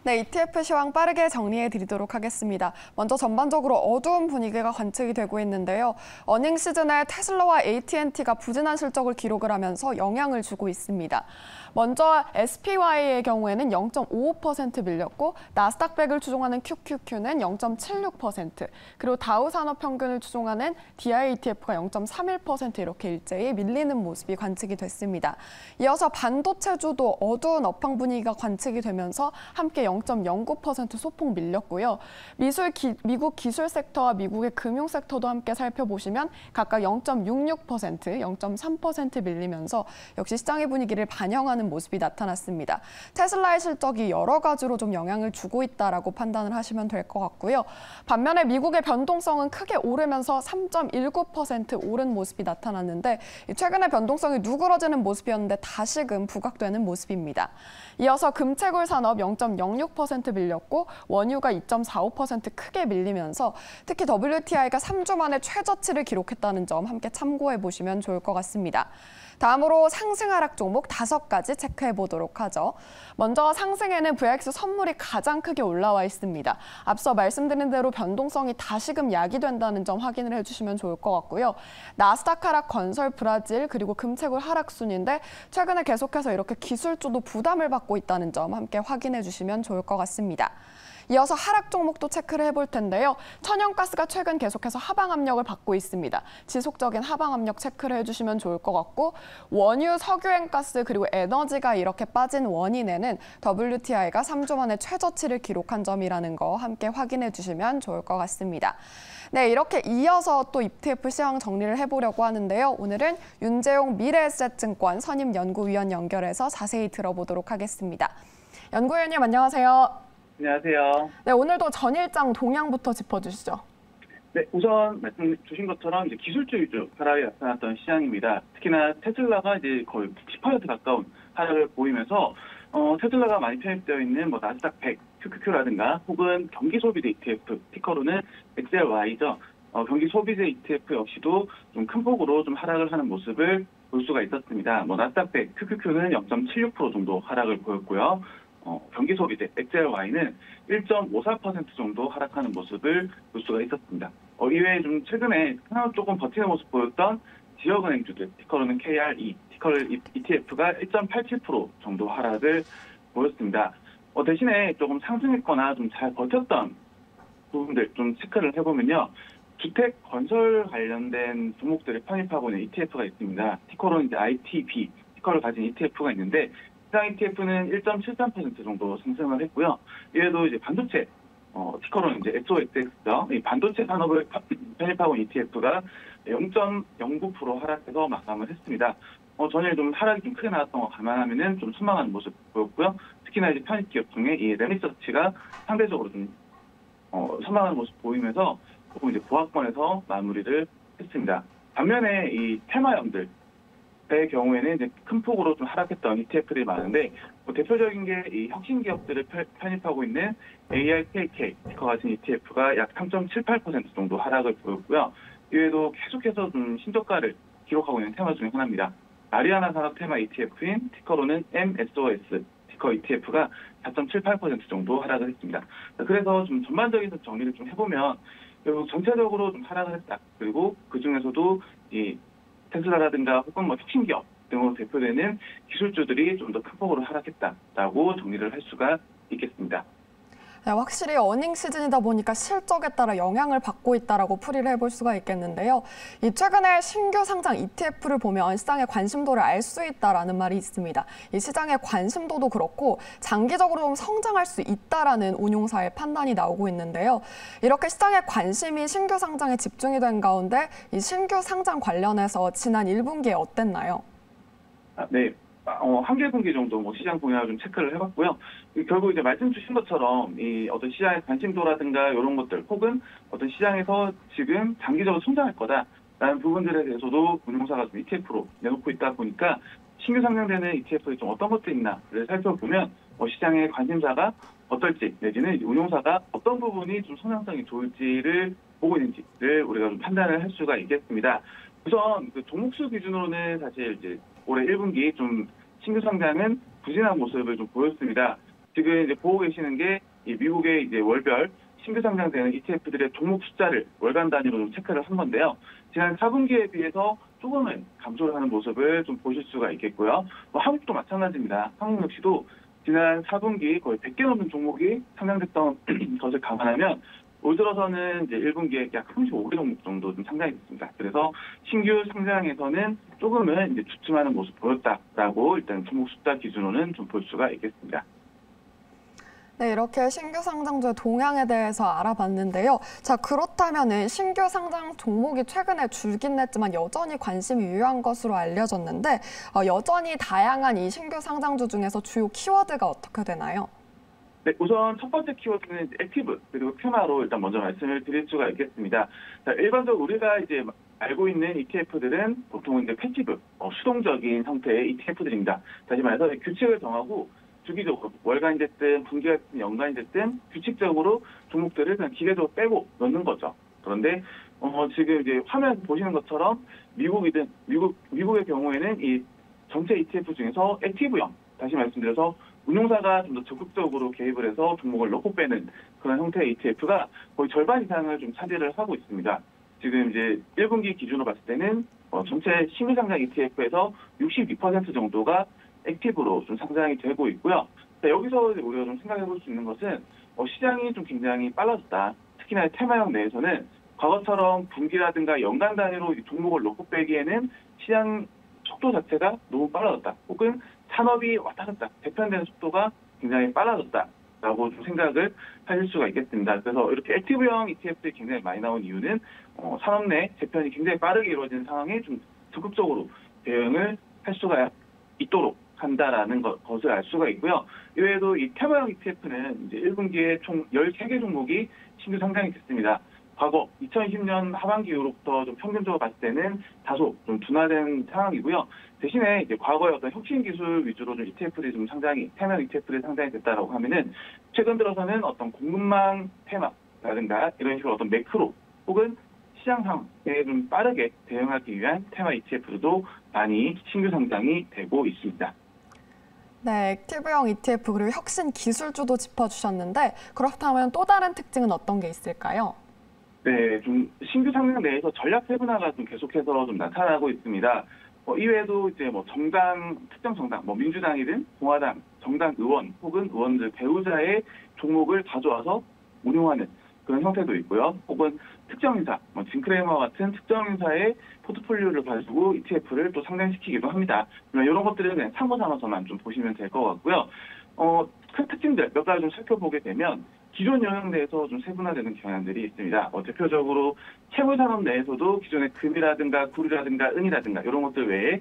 네, ETF 시황 빠르게 정리해 드리도록 하겠습니다. 먼저 전반적으로 어두운 분위기가 관측이 되고 있는데요. 어닝 시즌에 테슬라와 AT&T가 부진한 실적을 기록을 하면서 영향을 주고 있습니다. 먼저 SPY의 경우에는 0.55% 밀렸고 나스닥 100을 추종하는 QQQ는 0.76%, 그리고 다우 산업 평균을 추종하는 DIETF가 0.31% 이렇게 일제히 밀리는 모습이 관측이 됐습니다. 이어서 반도체주도 어두운 업황 분위기가 관측이 되면서 함께 0.09% 소폭 밀렸고요. 미국 기술 섹터와 미국의 금융 섹터도 함께 살펴보시면 각각 0.66%, 0.3% 밀리면서 역시 시장의 분위기를 반영하는 모습이 나타났습니다. 테슬라의 실적이 여러 가지로 좀 영향을 주고 있다라고 판단을 하시면 될 것 같고요. 반면에 미국의 변동성은 크게 오르면서 3.19% 오른 모습이 나타났는데 최근에 변동성이 누그러지는 모습이었는데 다시금 부각되는 모습입니다. 이어서 금채굴 산업 0.06% 밀렸고 원유가 2.45% 크게 밀리면서 특히 WTI가 3주 만에 최저치를 기록했다는 점 함께 참고해 보시면 좋을 것 같습니다. 다음으로 상승 하락 종목 5가지 체크해 보도록 하죠. 먼저 상승에는 VX 선물이 가장 크게 올라와 있습니다. 앞서 말씀드린 대로 변동성이 다시금 야기된다는 점 확인을 해주시면 좋을 것 같고요. 나스닥 하락, 건설, 브라질, 그리고 금채굴 하락 순인데 최근에 계속해서 이렇게 기술주도 부담을 받고 있다는 점 함께 확인해 주시면 좋을 것 같습니다. 이어서 하락 종목도 체크를 해볼 텐데요. 천연가스가 최근 계속해서 하방 압력을 받고 있습니다. 지속적인 하방 압력 체크를 해주시면 좋을 것 같고 원유, 석유행가스 그리고 에너지가 이렇게 빠진 원인에는 WTI가 3주 만에 최저치를 기록한 점이라는 거 함께 확인해 주시면 좋을 것 같습니다. 네, 이렇게 이어서 또 ETF 시황 정리를 해보려고 하는데요. 오늘은 윤재용 미래에셋증권 선임연구위원 연결해서 자세히 들어보도록 하겠습니다. 연구위원님 안녕하세요. 안녕하세요. 네, 오늘도 전일장 동향부터 짚어주시죠. 네, 우선 말씀 주신 것처럼 이제 기술주 위주 하락이 나타났던 시장입니다. 특히나 테슬라가 이제 거의 10% 가까운 하락을 보이면서 테슬라가 많이 편입되어 있는 나스닥 100, QQQ라든가 혹은 경기 소비재 ETF, 티커로는 XLY죠. 경기 소비재 ETF 역시도 좀 큰 폭으로 좀 하락을 하는 모습을 볼 수가 있었습니다. 나스닥 100, QQQ는 0.76% 정도 하락을 보였고요. 경기 소비재 XLY는 1.54% 정도 하락하는 모습을 볼 수가 있었습니다. 이외에 좀 최근에 하나 조금 버티는 모습 보였던 지역은행주들, 티커로는 KRE, 티커 ETF가 1.87% 정도 하락을 보였습니다. 대신에 조금 상승했거나 좀 잘 버텼던 부분들 좀 체크를 해보면요. 주택 건설 관련된 종목들을 편입하고 있는 ETF가 있습니다. 티커로는 이제 ITB, 티커를 가진 ETF가 있는데 시장 ETF는 1.73% 정도 상승을 했고요. 이외에도 이제 반도체, 티커로는 이제 XOXX죠. 이 반도체 산업을 편입하고 있는 ETF가 0.09% 하락해서 마감을 했습니다. 전일 좀 하락이 좀 크게 나왔던 거 감안하면은 좀 순망한 모습 보였고요. 특히나 이제 편입 기업 중에 이 레미서치가 상대적으로 좀 선망한 모습 보이면서 조금 이제 보합권에서 마무리를 했습니다. 반면에 이 테마형들 의 경우에는 이제 큰 폭으로 좀 하락했던 ETF들이 많은데 대표적인 게 이 혁신 기업들을 편입하고 있는 ARKK 티커 가진 ETF가 약 3.78% 정도 하락을 보였고요. 이외에도 계속해서 좀 신저가를 기록하고 있는 테마 중에 하나입니다. 아리아나 산업 테마 ETF인 티커로는 MSOS 티커 ETF가 4.78% 정도 하락을 했습니다. 그래서 좀 전반적인 정리를 좀 해보면 결국 전체적으로 좀 하락을 했다. 그리고 그 중에서도 이 테슬라라든가 혹은 혁신기업 등으로 대표되는 기술주들이 좀 더 큰 폭으로 하락했다라고 정리를 할 수가 있겠습니다. 네, 확실히 어닝 시즌이다 보니까 실적에 따라 영향을 받고 있다라고 풀이를 해볼 수가 있겠는데요. 이 최근에 신규 상장 ETF를 보면 시장의 관심도를 알 수 있다라는 말이 있습니다. 이 시장의 관심도도 그렇고 장기적으로 좀 성장할 수 있다라는 운용사의 판단이 나오고 있는데요. 이렇게 시장의 관심이 신규 상장에 집중이 된 가운데 이 신규 상장 관련해서 지난 1분기에 어땠나요? 네. 한 개 분기 정도 시장 동향을 좀 체크를 해봤고요. 결국 이제 말씀 주신 것처럼 이 어떤 시장의 관심도라든가 이런 것들 혹은 어떤 시장에서 지금 장기적으로 성장할 거다라는 부분들에 대해서도 운용사가 좀 ETF로 내놓고 있다 보니까 신규 상장되는 ETF에 좀 어떤 것들이 있나를 살펴보면 시장의 관심사가 어떨지 내지는 운용사가 어떤 부분이 좀 성장성이 좋을지를 보고 있는지를 우리가 좀 판단을 할 수가 있겠습니다. 우선 그 종목수 기준으로는 사실 이제 올해 1분기 좀 신규 상장은 부진한 모습을 좀 보였습니다. 지금 이제 보고 계시는 게 이 미국의 이제 월별 신규 상장되는 ETF들의 종목 숫자를 월간 단위로 좀 체크를 한 건데요. 지난 4분기에 비해서 조금은 감소를 하는 모습을 좀 보실 수가 있겠고요. 한국도 마찬가지입니다. 한국 역시도 지난 4분기 거의 100개 넘는 종목이 상장됐던 것을 감안하면 올 들어서는 이제 1분기에 약 35개 종목 정도 좀 상장이 됐습니다. 그래서 신규 상장에서는 조금은 이제 주춤하는 모습 보였다라고 일단 종목 숫자 기준으로는 좀 볼 수가 있겠습니다. 네, 이렇게 신규 상장주의 동향에 대해서 알아봤는데요. 자, 그렇다면은 신규 상장 종목이 최근에 줄긴 했지만 여전히 관심이 유효한 것으로 알려졌는데 여전히 다양한 이 신규 상장주 중에서 주요 키워드가 어떻게 되나요? 네, 우선 첫 번째 키워드는 이제 액티브 그리고 테마로 일단 먼저 말씀을 드릴 수가 있겠습니다. 자, 일반적으로 우리가 이제 알고 있는 ETF들은 보통 이제 패시브, 수동적인 형태의 ETF들입니다. 다시 말해서 규칙을 정하고 주기적으로 월간이 됐든 분기가 됐든 연간이 됐든 규칙적으로 종목들을 그냥 기계적으로 빼고 넣는 거죠. 그런데 지금 이제 화면 보시는 것처럼 미국의 경우에는 이 전체 ETF 중에서 액티브형, 다시 말씀드려서 운용사가 좀 더 적극적으로 개입을 해서 종목을 넣고 빼는 그런 형태의 ETF가 거의 절반 이상을 좀 차지를 하고 있습니다. 지금 이제 1분기 기준으로 봤을 때는 전체 신규 상장 ETF에서 62% 정도가 액티브로 좀 상장이 되고 있고요. 자, 여기서 우리가 좀 생각해 볼 수 있는 것은 시장이 좀 굉장히 빨라졌다. 특히나 테마형 내에서는 과거처럼 분기라든가 연간 단위로 종목을 넣고 빼기에는 시장 속도 자체가 너무 빨라졌다. 혹은 산업이 왔다 갔다 재편되는 속도가 굉장히 빨라졌다라고 좀 생각을 하실 수가 있겠습니다. 그래서 이렇게 액티브형 ETF들이 굉장히 많이 나온 이유는 산업 내 재편이 굉장히 빠르게 이루어지는 상황에 좀 적극적으로 대응을 할 수가 있도록 한다라는 것을 알 수가 있고요. 이외에도 이 테마형 ETF는 이제 1분기에 총 13개 종목이 신규 상장이 됐습니다. 과거 2020년 하반기 이후로부터 좀 평균적으로 봤을 때는 다소 좀 둔화된 상황이고요. 대신에 이제 과거의 어떤 혁신 기술 위주로 좀 ETF들이 좀 테마형 ETF들이 상장이 됐다라고 하면은 최근 들어서는 어떤 공급망 테마라든가 이런 식으로 어떤 매크로 혹은 시장 상황에 좀 빠르게 대응하기 위한 테마 ETF들도 많이 신규 상장이 되고 있습니다. 네, 액티브형 ETF 그리고 혁신 기술주도 짚어주셨는데 그렇다면 또 다른 특징은 어떤 게 있을까요? 네, 좀 신규 상장 내에서 전략 세분화가 좀 계속해서 좀 나타나고 있습니다. 이외에도 이제 특정 정당, 민주당이든 공화당, 정당 의원 혹은 의원들 배우자의 종목을 가져와서 운용하는 그런 형태도 있고요. 혹은 특정 인사, 짐 크레이머와 같은 특정 인사의 포트폴리오를 가지고 ETF를 또 상장시키기도 합니다. 이런 것들은 그냥 참고 삼아서만 좀 보시면 될 것 같고요. 큰 특징들 몇 가지 좀 살펴보게 되면 기존 영역 내에서 좀 세분화되는 경향들이 있습니다. 대표적으로 채굴 산업 내에서도 기존의 금이라든가 구리라든가 은이라든가 이런 것들 외에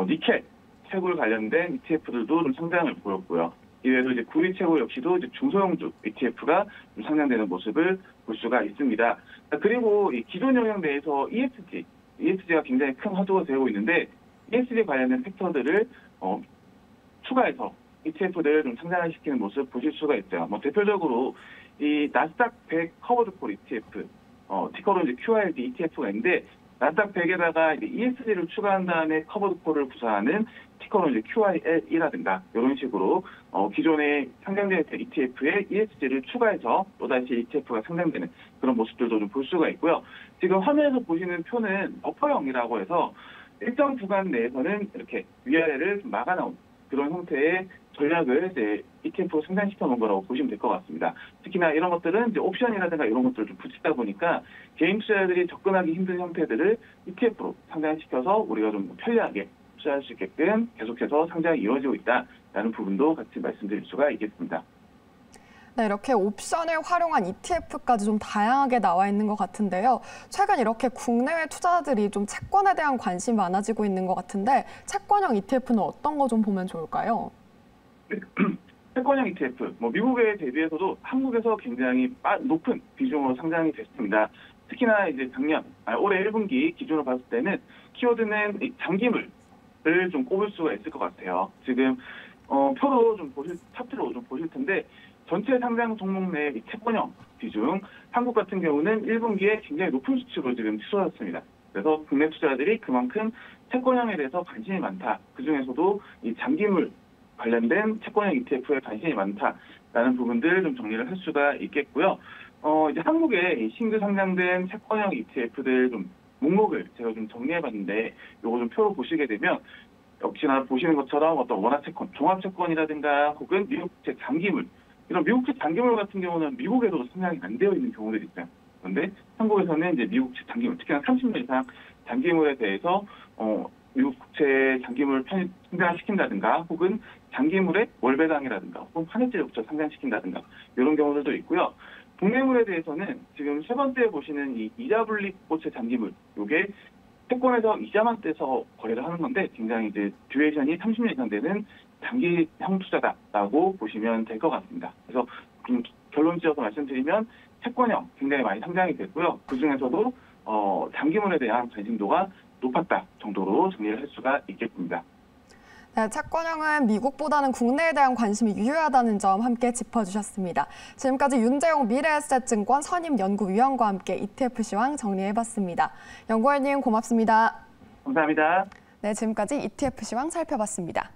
니켈, 채굴 관련된 ETF들도 좀 상장을 보였고요. 이외에도 이제 구리 채굴 역시도 이제 중소형주 ETF가 좀 상장되는 모습을 볼 수가 있습니다. 그리고 이 기존 영역 내에서 ESG가 굉장히 큰 화두가 되고 있는데 ESG 관련된 섹터들을 추가해서 ETF들을 좀 상장을 시키는 모습 보실 수가 있어요. 대표적으로 이 나스닥 100 커버드 콜 ETF, 티커로 이제 QRD ETF가 있는데 나스닥 100에다가 이제 ESG를 추가한 다음에 커버드 콜을 구사하는 티커로 이제 QIL이라든가 이런 식으로 기존에 상장된 ETF에 ESG를 추가해서 또다시 ETF가 상장되는 그런 모습들도 좀 볼 수가 있고요. 지금 화면에서 보시는 표는 버퍼형이라고 해서 일정 구간 내에서는 이렇게 위아래를 좀 막아 나온 그런 형태의 전략을 이제 ETF로 상장시켜 놓은 거라고 보시면 될 것 같습니다. 특히나 이런 것들은 이제 옵션이라든가 이런 것들을 좀 붙이다 보니까 개인 투자자들이 접근하기 힘든 형태들을 ETF로 상장시켜서 우리가 좀 편리하게 투자할 수 있게끔 계속해서 상장이 이루어지고 있다라는 부분도 같이 말씀드릴 수가 있겠습니다. 네, 이렇게 옵션을 활용한 ETF까지 좀 다양하게 나와 있는 것 같은데요. 최근 이렇게 국내외 투자자들이 좀 채권에 대한 관심이 많아지고 있는 것 같은데 채권형 ETF는 어떤 거 좀 보면 좋을까요? 채권형 ETF, 미국에 대비해서도 한국에서 굉장히 높은 비중으로 상장이 됐습니다. 특히나 이제 올해 1분기 기준으로 봤을 때는 키워드는 장기물을 좀 꼽을 수가 있을 것 같아요. 지금 차트로 좀 보실 텐데 전체 상장 종목 내 채권형 비중, 한국 같은 경우는 1분기에 굉장히 높은 수치로 지금 치솟았습니다. 그래서 국내 투자자들이 그만큼 채권형에 대해서 관심이 많다. 그중에서도 이 장기물 관련된 채권형 ETF에 관심이 많다라는 부분들 좀 정리를 할 수가 있겠고요. 이제 한국에 신규 상장된 채권형 ETF들 좀 목록을 제가 좀 정리해봤는데 요거 좀 표로 보시게 되면 역시나 보시는 것처럼 어떤 원화 채권, 종합 채권이라든가 혹은 미국채 장기물 이런 미국채 장기물 같은 경우는 미국에도 상장이 안 되어 있는 경우들이 있어요. 그런데 한국에서는 이제 미국채 장기물, 특히나 30년 이상 장기물에 대해서 미국 국채 장기물 상장시킨다든가 혹은 장기물의 월배당이라든가 혹은 환해제조차 상장시킨다든가 이런 경우들도 있고요. 국내물에 대해서는 지금 세 번째 보시는 이 이자 불리고채 장기물 이게 채권에서 이자만 떼서 거래를 하는 건데 굉장히 이제 듀레이션이 30년 이상 되는 장기형 투자다라고 보시면 될 것 같습니다. 그래서 결론 지어서 말씀드리면 채권형 굉장히 많이 상장이 됐고요. 그 중에서도 장기물에 대한 관심도가 높았다 정도로 정리를 할 수가 있겠습니다. 네, 채권형은 미국보다는 국내에 대한 관심이 유효하다는 점 함께 짚어주셨습니다. 지금까지 윤재용 미래에셋증권 선임연구위원과 함께 ETF 시황 정리해봤습니다. 연구원님 고맙습니다. 감사합니다. 네, 지금까지 ETF 시황 살펴봤습니다.